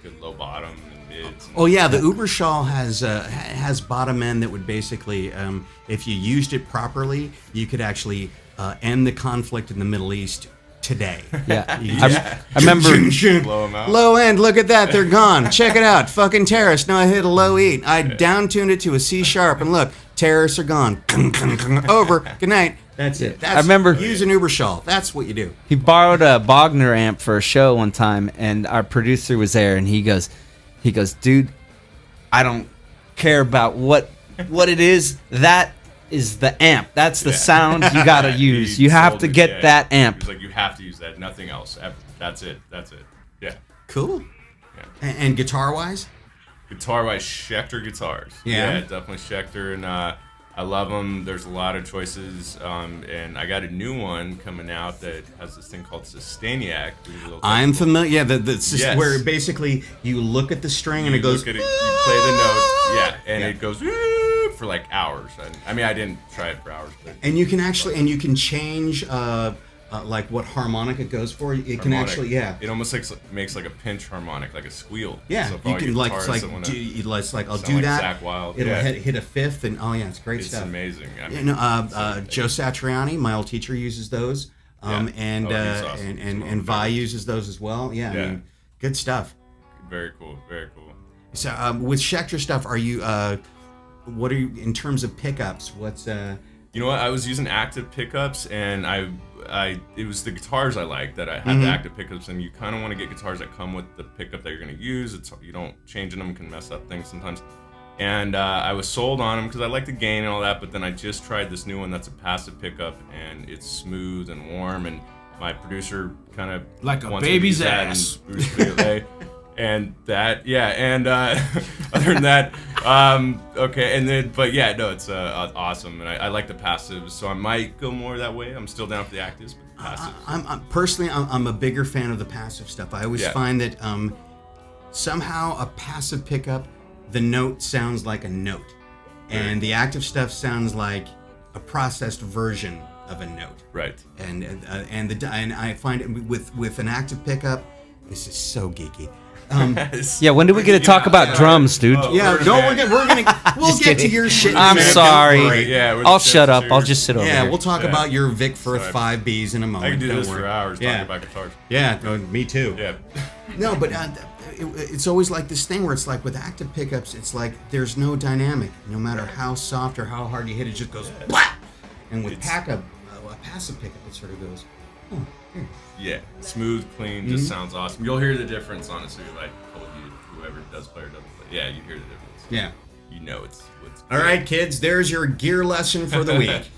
good low bottom and mids. And Oh yeah, the Ubershaw has bottom end that would basically, if you used it properly, you could actually end the conflict in the Middle East today. Yeah. You I remember. blow 'em out. Low end, look at that, they're gone. Check it out, fucking terrorists. No, I hit a low E. I down-tuned it to a C sharp, and look, terrorists are gone. Over. Good night. That's it. That's, I remember- use an Ubershaw. That's what you do. He borrowed a Bogner amp for a show one time, and our producer was there, and he goes, dude, I don't care about what it is. That is the amp. That's the sound you gotta use. He You have sold to it, get yeah. that He amp. was like, you have to use that. Nothing else. Ever. That's it. Yeah. Cool. Yeah. And guitar-wise? Guitar-wise, Schecter guitars. Yeah? Definitely Schecter, and I love them. There's a lot of choices, and I got a new one coming out that has this thing called Sustainiac. I'm familiar. Yeah, it's just Yes. where basically you look at the string and it goes. Look at it, you play the note, and it goes for like hours. I mean, I didn't try it for hours, but And you can change like what harmonic it goes for. It can harmonic. actually, yeah. It almost makes like a pinch harmonic, like a squeal. Yeah, So for you all can like guitarists it's like, that wanna it's like I'll sound do like that. Zakk Wylde. It'll Yeah. hit a fifth, and oh yeah, it's great It's stuff. amazing. I You mean, know, Joe Satriani, my old teacher, uses those, Yeah. and Oh, he's awesome. and Vi uses those as well. Yeah, I Yeah. mean, good stuff. very cool, very cool. So with Schecter stuff, are you? What are you in terms of pickups? What's You know what? I was using active pickups, and it was the guitars I liked that I had Mm-hmm. the active pickups, and you kind of want to get guitars that come with the pickup that you're going to use. You don't changing them can mess up things sometimes. And I was sold on them because I like the gain and all that, but then I just tried this new one that's a passive pickup, and it's smooth and warm, and my producer kind of Like a wants me to baby's use that ass. and boost it. And that, yeah, and other than that, okay, and then, but yeah, no, it's awesome, and I like the passives, so I might go more that way. I'm still down for the actives, but the passives. I'm personally, I'm a bigger fan of the passive stuff. I always find that somehow a passive pickup, the note sounds like a note, and the active stuff sounds like a processed version of a note. Right. And I find it with an active pickup, this is so geeky. Yeah, when do we get to talk about drums, dude? Oh, Yeah, we'll get to your shit. in a I'm minute, sorry. don't worry. Yeah, we're I'll just shut up. serious. I'll just sit over Yeah, here. we'll talk Yeah. about your Vic Firth Sorry. 5Bs in a moment. I can do don't this worry. for hours Yeah. talking about guitars. Yeah, no, me too. Yeah. No, but it's always like this thing where it's like with active pickups, it's like there's no dynamic. No matter how soft or how hard you hit it, just goes blah. And with a passive pickup, it sort of goes, oh, here. Yeah, smooth, clean, just sounds awesome. You'll hear the difference, honestly. Like told you, whoever does play or doesn't play. Yeah, you hear the difference. Yeah. You know it's All right, kids, there's your gear lesson for the week.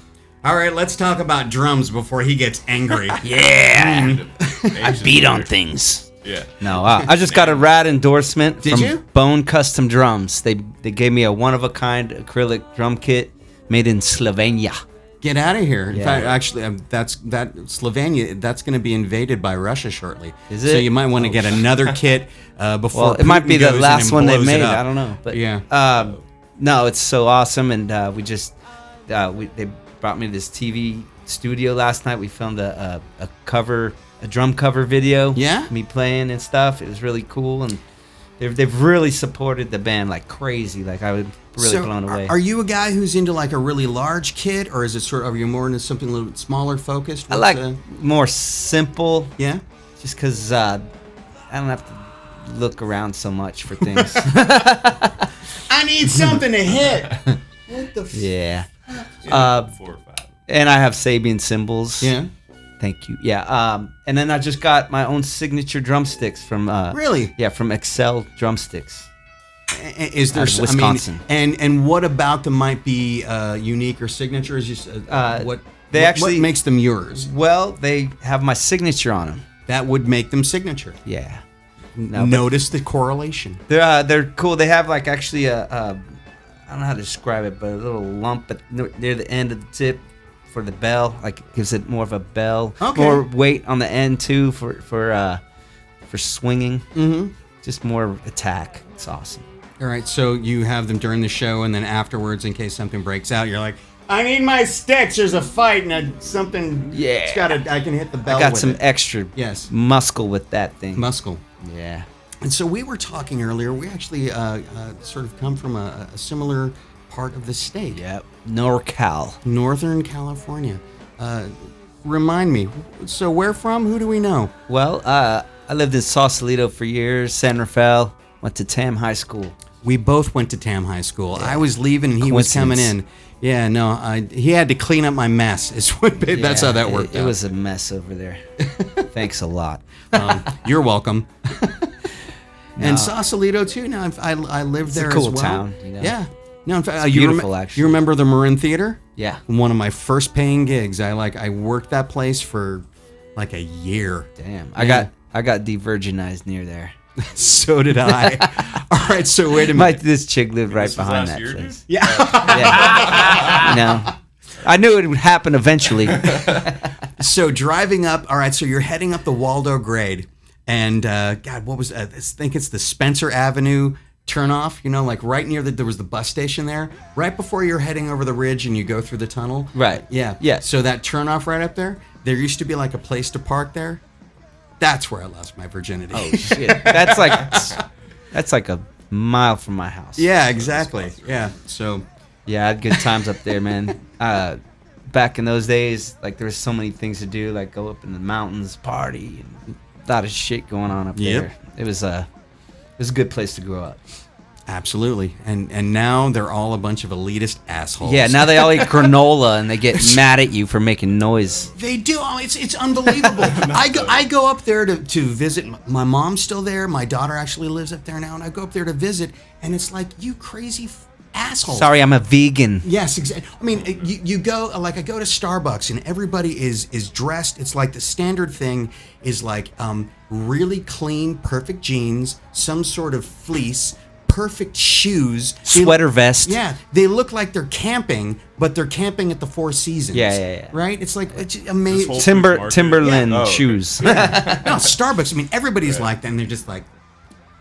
All right, let's talk about drums before he gets angry. Yeah. I beat on things. things. Yeah. No, I just got a rad endorsement Did from you? Bone Custom Drums. They gave me a one-of-a-kind acrylic drum kit made in Slovenia. Get out of here. In Yeah. fact, actually, that Slovenia, that's going to be invaded by Russia shortly. Is So it? you might want to get another kit before Well, it might be Putin the goes in last and one they blows it made. up. I don't know, but Yeah. no, it's so awesome, and they brought me to this TV studio last night. We filmed a drum cover video. Yeah? Me playing and stuff. It was really cool, and they've really supported the band like crazy. Like I was really So blown away. Are you a guy who's into like a really large kit, or is it sort of, are you more into something a little bit smaller focused? I like more simple, Yeah. just because I don't have to look around so much for things. I need something to hit. What the? Yeah. 4 or 5. And I have Sabian cymbals. Yeah. Thank you. Yeah. And then I just got my own signature drumsticks from. Really? Yeah, from Excel Drumsticks. Is there Out of Wisconsin. And what about them might be unique or signature? Is just what makes them yours? Well, they have my signature on them. That would make them signature. Yeah. No, Notice the correlation. they're cool. They have like actually I don't know how to describe it, but a little lump near the end of the tip for the bell. Like it gives it more of a bell. Okay. More weight on the end too for swinging. Mm-hmm. Just more attack. It's awesome. All right, so you have them during the show, and then afterwards, in case something breaks out, you're like, I need my sticks. There's a fight, and something. Yeah. It's got I can hit the bell. I got with some it. extra Yes. muscle with that thing. Muscle. Yeah. And so we were talking earlier. We actually sort of come from a similar part of the state. Yep. NorCal. Northern California. Remind me. So where from? Who do we know? Well, I lived in Sausalito for years, San Rafael. Went to Tam High School. We both went to Tam High School. I was leaving and he was coming in. Yeah, no, he had to clean up my mess. That's how that worked It out. was a mess over there. Thanks a lot. You're welcome. And Sausalito too. Now I lived there a cool as well. town, you know. Yeah. No, in fact, beautiful, actually. You remember the Marin Theater? Yeah. One of my first paying gigs. I worked that place for like a year. Damn. Yeah. I got de-virginized near there. So did I. All right, so wait a minute. This chick lived right This was behind last that year, place. dude? Yeah. You know, I knew it would happen eventually. So driving up, all right, so you're heading up the Waldo grade, and God, what was that? I think it's the Spencer Avenue turnoff, you know, like right near there was the bus station there, right before you're heading over the ridge and you go through the tunnel. Right. Yeah. Yeah. So that turnoff right up there used to be like a place to park there. That's where I lost my virginity. Oh shit. That's like a mile from my house. Yeah, exactly. Yeah. So Yeah, I had good times up there, man. Back in those days, like there was so many things to do, like go up in the mountains, party, and a lot of shit going on up Yep. there. It was a good place to grow up. Absolutely. And now they're all a bunch of elitist assholes. Yeah, now they all eat granola and they get mad at you for making noise. They do. Oh, it's unbelievable. I go up there to visit. My mom's still there. My daughter actually lives up there now, and I go up there to visit, and it's like, you crazy assholes. Sorry, I'm a vegan. Yes, exactly. I mean, you go, like, I go to Starbucks and everybody is dressed. It's like the standard thing is like really clean, perfect jeans, some sort of fleece, perfect shoes, Sweater vest. Yeah, they look like they're camping, but they're camping at the Four Seasons. Yeah. Right? It's like it's amazing. Timberland Yeah. Oh, shoes. No, Starbucks. I mean, everybody's like that, and they're just like,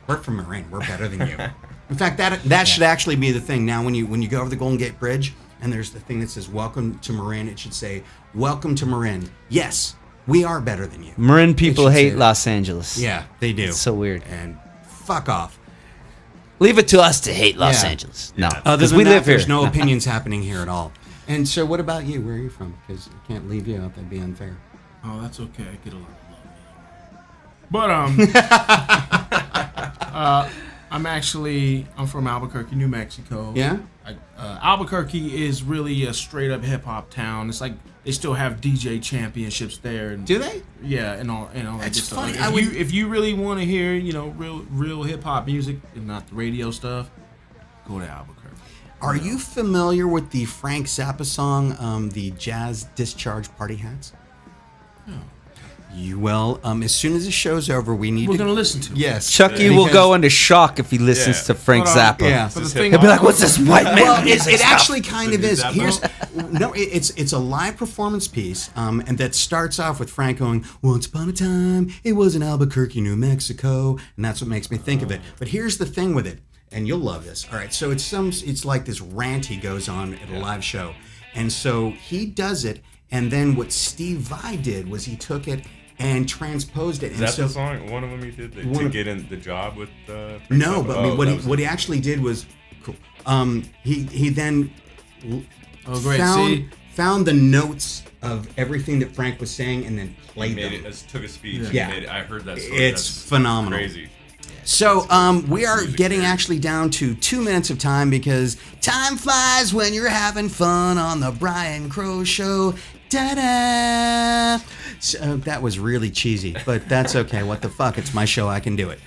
we're from Marin. We're better than you. In fact, that should actually be the thing. Now, when you go over the Golden Gate Bridge, and there's the thing that says "Welcome to Marin," it should say "Welcome to Marin." Yes, we are better than you. Marin people should say hate that. Los Angeles. Yeah, they do. It's so weird. And fuck off. Leave it to us to hate Los Yeah. Angeles. No, Other because than we that, live here. there's no opinions happening here at all. And so, what about you? Where are you from? Because I can't leave you out. That'd be unfair. Oh, that's okay. I get a lot of love. But I'm from Albuquerque, New Mexico. Yeah? Albuquerque is really a straight up hip hop town. It's like they still have DJ championships there. And Do they? yeah, and all that That's good stuff. funny. Like, if you really want to hear, real hip hop music and not the radio stuff, go to Albuquerque. Are you familiar with the Frank Zappa song, the Jazz Discharge Party Hats? No. As soon as the show's over, we're gonna listen to it. Yes. Chucky will Because- go into shock if he listens Yeah. to Frank But, Zappa. Yeah. But the This thing hip He'll be like, "What's this white man Well, music it stuff?" actually kind of The is. Zappa? It's a live performance piece, and that starts off with Frank going, "Once upon a time, it was in Albuquerque, New Mexico," and that's what makes me think of it. But here's the thing with it, and you'll love this. All right, so it's like this rant he goes on at a live show, and so he does it, and then what Steve Vai did was he took it and transposed it. Is that the song? One of them he did to get in the job with. Frank No, Zappa? but I mean, that was what he actually did was, cool. He then Oh, great. found the notes of everything that Frank was saying and then He played made them. it, took a speech. Yeah. And I heard that story. It's That's phenomenal. Crazy. So we are Music getting theory. actually down to 2 minutes of time because time flies when you're having fun on the Brian Crow Show. Da-da! So, that was really cheesy, but that's okay. What the fuck? It's my show. I can do it.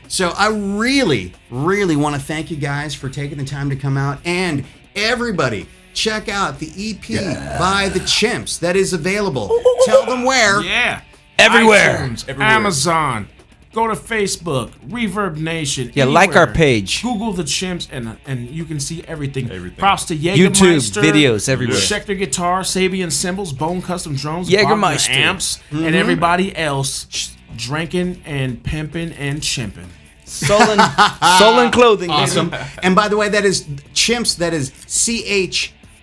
So I really, really want to thank you guys for taking the time to come out. And everybody, check out the EP by the Chimps that is available. Tell them where. Yeah. Everywhere. iTunes, Everywhere. Amazon. Go to Facebook, Reverb Nation. Yeah, like our anywhere. page. Google the Chimps, and you can see everything. Everything. Props to YouTube Jägermeister, videos everywhere. Schecter Guitar, Sabian Cymbals, Bone Custom Drums, Jägermeister. Wagner Amps, and everybody else drinking and pimping and chimping. Solon Clothing. baby. Awesome. And by the way, that is Chimps. That is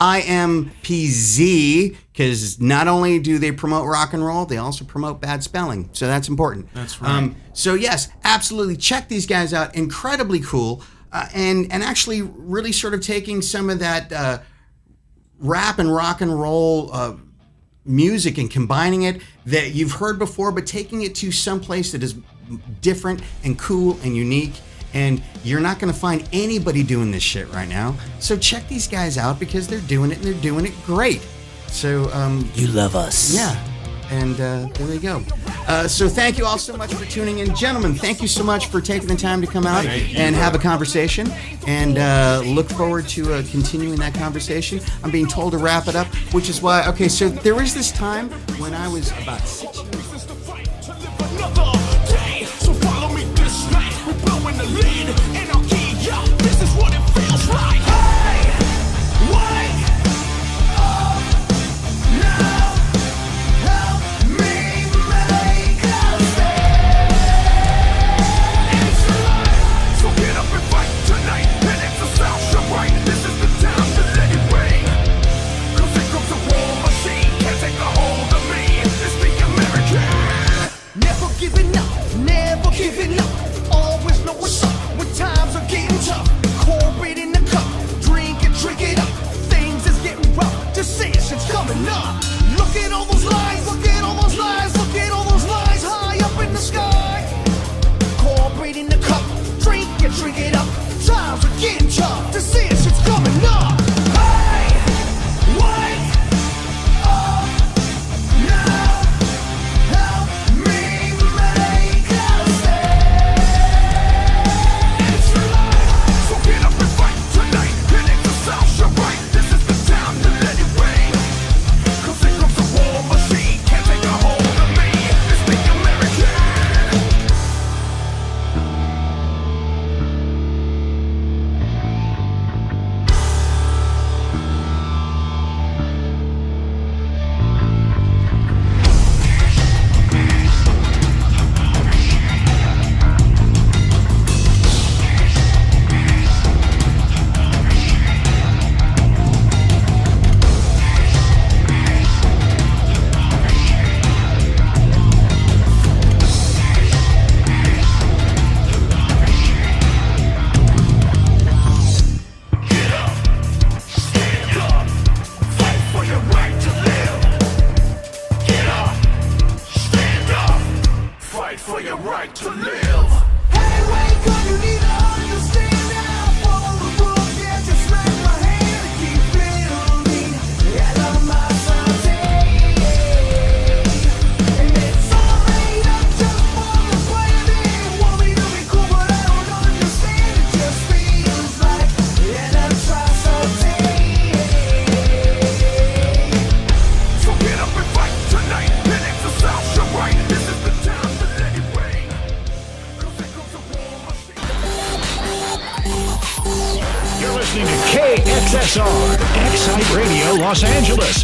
CHIMPZ. Because not only do they promote rock and roll, they also promote bad spelling. So that's important. That's right. So yes, absolutely. Check these guys out. Incredibly cool. And actually really sort of taking some of that rap and rock and roll music and combining it that you've heard before, but taking it to some place that is different and cool and unique. And you're not going to find anybody doing this shit right now. So check these guys out because they're doing it and they're doing it great. So You love us. yeah, and there we go. So thank you all so much for tuning in. Gentlemen, thank you so much for taking the time to come out and have a conversation. And look forward to continuing that conversation. I'm being told to wrap it up, which is why, okay, so there was this time when I was about 6 years old. This is the fight to live another day. So follow me this night. We're blowing the lead and I'll key up. This is what it feels like. Hey, wake up now. Help me make a stand. It's life. So get up and fight tonight. And it's a South Shore right. This is the time to let it rain. 'Cause here comes a war machine. Can't take a hold of me. It's the American. Never giving up, never giving up. Always know what's up when times are getting tough. Corbett in the cup, drink it up. Things is getting rough, decisions coming up. Look at all those lines, look at all those lines, look at all those lines high up in the sky. Corbett in the cup, drink it up. times are getting tough. Decisions coming up. Hey, wake up now. Help me make a stand. It's your life, so get up and fight tonight. And if the sound you're right, this is the time to let it rain. 'Cause here comes the war machine, can't take a hold of me. It's the American. Fight for your right to live. Get up, stand up, fight for your right to live. Hey, wake up, you need to understand now. Follow the rules, yeah, just raise my hand and keep building. Get on my side, and it's all made up just for the planning. Want me to be cool, but I don't understand. It just feels like an atrocity. So get up and fight tonight and exercise your right. This is the time to let it rain. 'Cause here comes the war machine. You're listening to KXSR, Excite Radio Los Angeles.